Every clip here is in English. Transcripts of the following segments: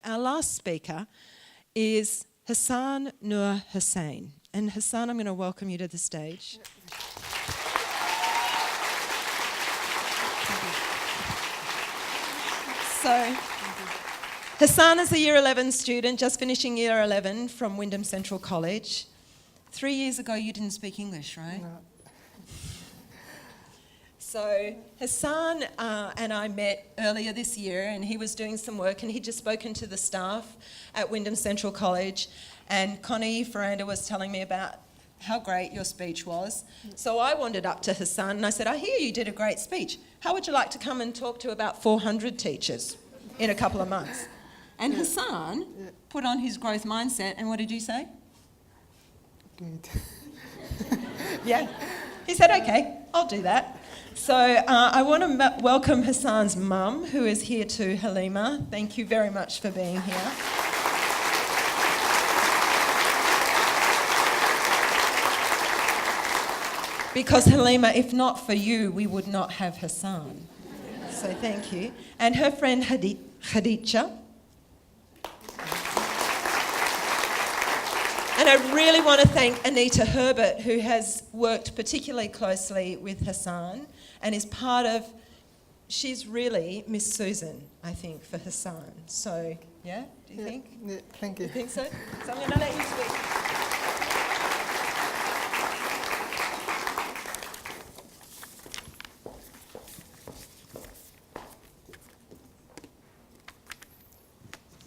Our last speaker is Hassan Nur Hussein. And Hassan, I'm going to welcome you to the stage. So, Hassan is a Year 11 student, just finishing Year 11 from Wyndham Central College. 3 years ago, you didn't speak English, right? No. So Hassan and I met earlier this year, and he was doing some work, and he'd just spoken to the staff at Wyndham Central College, and Connie Ferranda was telling me about how great your speech was. So I wandered up to Hassan and I said, I hear you did a great speech. How would you like to come and talk to about 400 teachers in a couple of months? And Hassan put on his growth mindset, and what did you say? Good. Yeah. He said, okay, I'll do that. So I want to welcome Hassan's mum, who is here too, Halima. Thank you very much for being here. Because Halima, if not for you, we would not have Hassan. So thank you. And her friend Khadija. And I really want to thank Anita Herbert, who has worked particularly closely with Hassan and is part of, she's really Miss Susan, I think, for Hassan. So, yeah, do you think? Yeah, thank you. You think so? So I'm going to let you speak.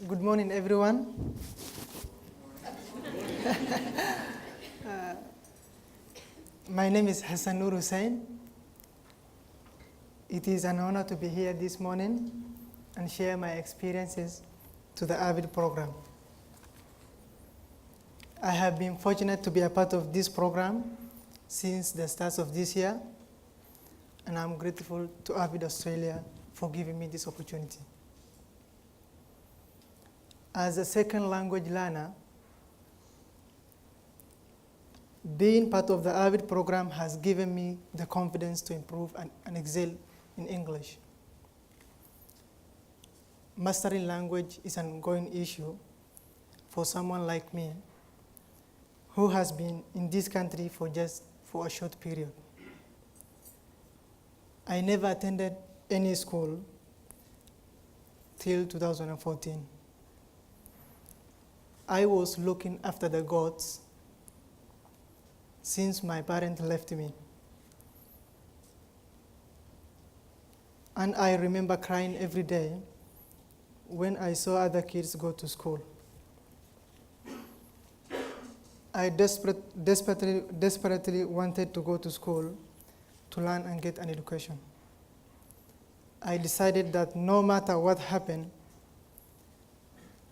Good morning, everyone. My name is Hassan Nur Hussein. It is an honor to be here this morning and share my experiences to the AVID program. I have been fortunate to be a part of this program since the start of this year, and I'm grateful to AVID Australia for giving me this opportunity. As a second language learner, being part of the AVID program has given me the confidence to improve and excel in English. Mastering language is an ongoing issue for someone like me who has been in this country for a short period. I never attended any school till 2014. I was looking after the goats since my parents left me. And I remember crying every day when I saw other kids go to school. I desperately wanted to go to school to learn and get an education. I decided that no matter what happened,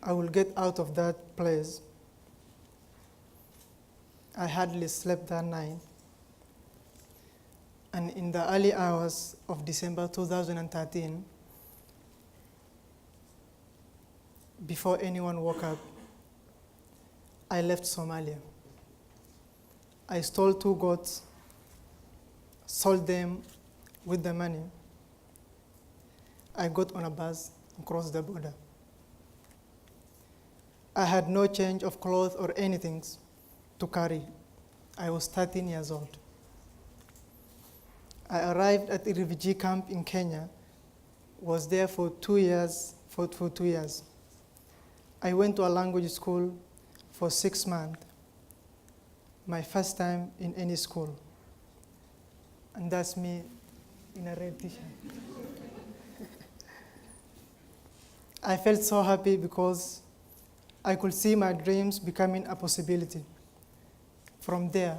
I will get out of that place. I hardly slept that night. And in the early hours of December 2013, before anyone woke up, I left Somalia. I stole 2 goats, sold them with the money. I got on a bus and crossed the border. I had no change of clothes or anything to carry. I was 13 years old. I arrived at a refugee camp in Kenya, was there for 2 years. I went to a language school for 6 months, my first time in any school. And that's me in a red t-shirt. I felt so happy because I could see my dreams becoming a possibility. From there,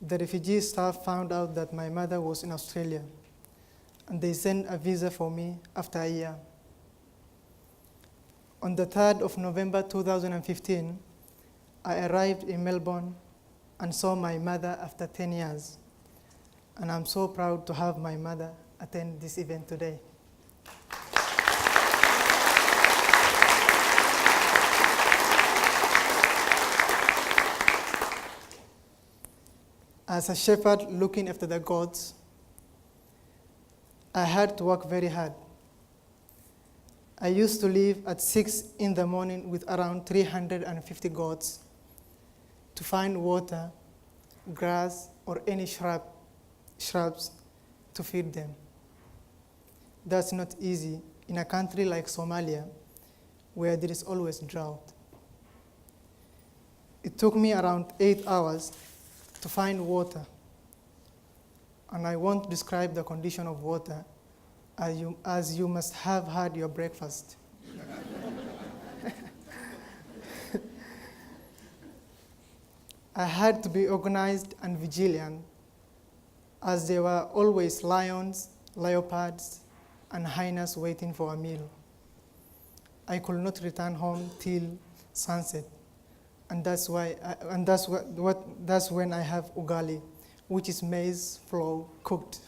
the refugee staff found out that my mother was in Australia, and they sent a visa for me after a year. On the 3rd of November 2015, I arrived in Melbourne and saw my mother after 10 years. And I'm so proud to have my mother attend this event today. As a shepherd looking after the goats, I had to work very hard. I used to leave at 6 in the morning with around 350 goats to find water, grass, or any shrubs to feed them. That's not easy in a country like Somalia, where there is always drought. It took me around 8 hours to find water, and I won't describe the condition of water as you must have had your breakfast. I had to be organized and vigilant, as there were always lions, leopards, and hyenas waiting for a meal. I could not return home till sunset, and that's when I have ugali, which is maize flour cooked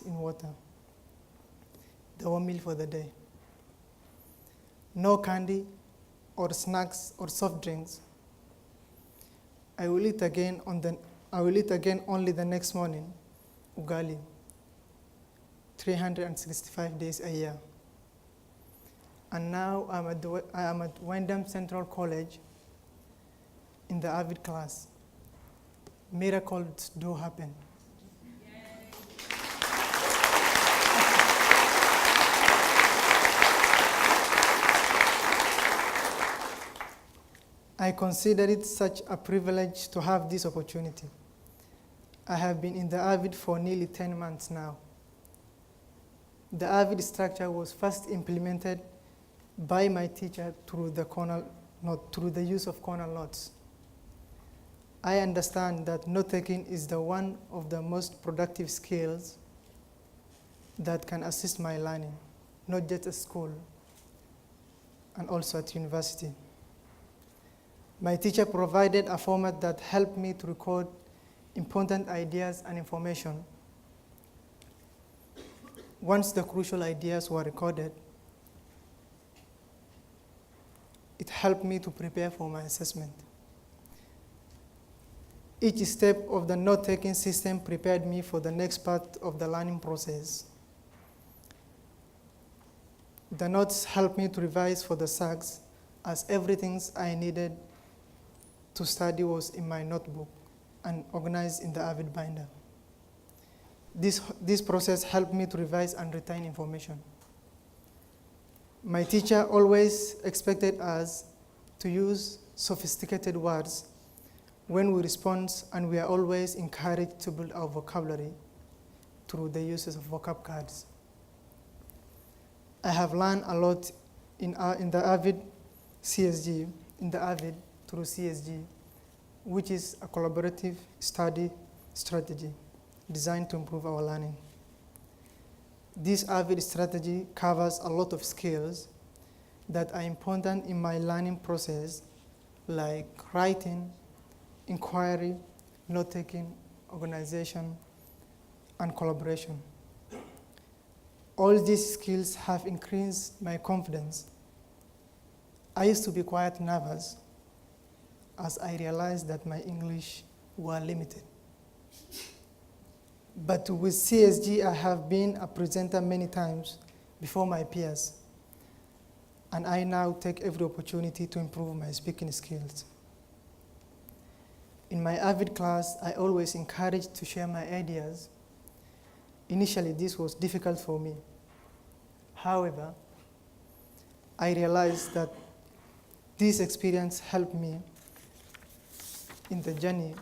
in water. The one meal for the day. No candy or snacks or soft drinks. I will eat again only the next morning, ugali, 365 days a year. And now I am at Wyndham Central College in the AVID class. Miracles do happen. I consider it such a privilege to have this opportunity. I have been in the AVID for nearly 10 months now. The AVID structure was first implemented by my teacher through the use of corner notes. I understand that note-taking is one of the most productive skills that can assist my learning, not just at school, and also at university. My teacher provided a format that helped me to record important ideas and information. Once the crucial ideas were recorded, it helped me to prepare for my assessment. Each step of the note-taking system prepared me for the next part of the learning process. The notes helped me to revise for the SAGs, as everything I needed to study was in my notebook and organized in the AVID binder. This process helped me to revise and retain information. My teacher always expected us to use sophisticated words when we respond, and we are always encouraged to build our vocabulary through the uses of vocab cards. I have learned a lot in the AVID CSG, through CSG, which is a collaborative study strategy designed to improve our learning. This AVID strategy covers a lot of skills that are important in my learning process, like writing, inquiry, note-taking, organization, and collaboration. All these skills have increased my confidence. I used to be quite nervous as I realized that my English were limited. But with CSG, I have been a presenter many times before my peers, and I now take every opportunity to improve my speaking skills. In my AVID class, I always encouraged to share my ideas. Initially, this was difficult for me. However, I realized that this experience helped me in the journey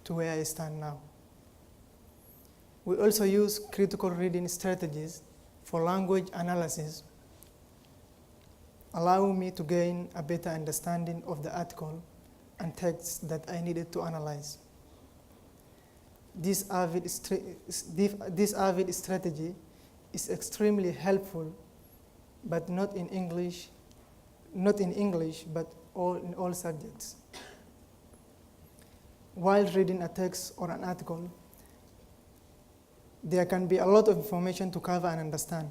to where I stand now. We also use critical reading strategies for language analysis, allowing me to gain a better understanding of the article and text that I needed to analyze. This AVID strategy is extremely helpful, but not in English, but in all subjects. While reading a text or an article, there can be a lot of information to cover and understand.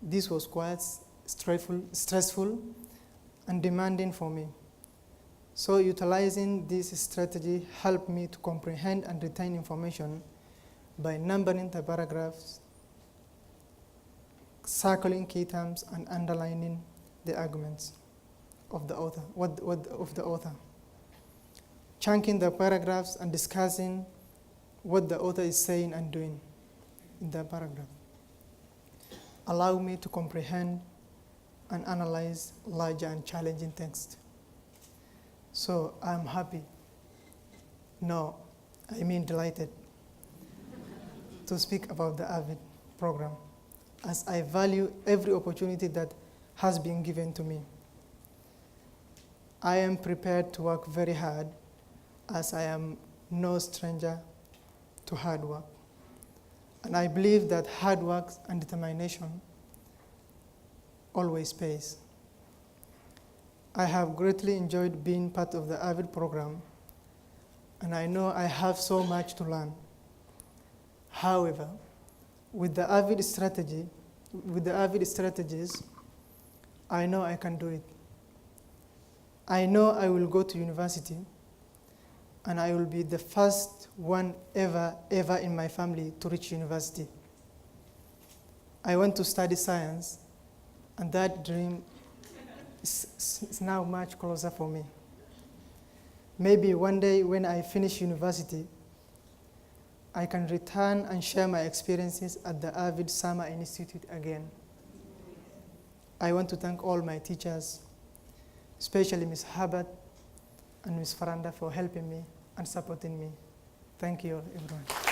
This was quite stressful and demanding for me. So utilizing this strategy helped me to comprehend and retain information by numbering the paragraphs, circling key terms and underlining the arguments of the author, of the author. Chunking the paragraphs and discussing what the author is saying and doing in the paragraph. Allow me to comprehend and analyze larger and challenging text. So I'm happy, no, I mean delighted, to speak about the AVID program, as I value every opportunity that has been given to me. I am prepared to work very hard, as I am no stranger to hard work. And I believe that hard work and determination always pays. I have greatly enjoyed being part of the AVID program, and I know I have so much to learn. However, with the AVID strategies, I know I can do it. I know I will go to university, and I will be the first one ever in my family to reach university. I want to study science, and that dream is now much closer for me. Maybe one day when I finish university, I can return and share my experiences at the AVID Summer Institute again. I want to thank all my teachers, especially Ms. Herbert and Ms. Faranda, for helping me and supporting me. Thank you, everyone.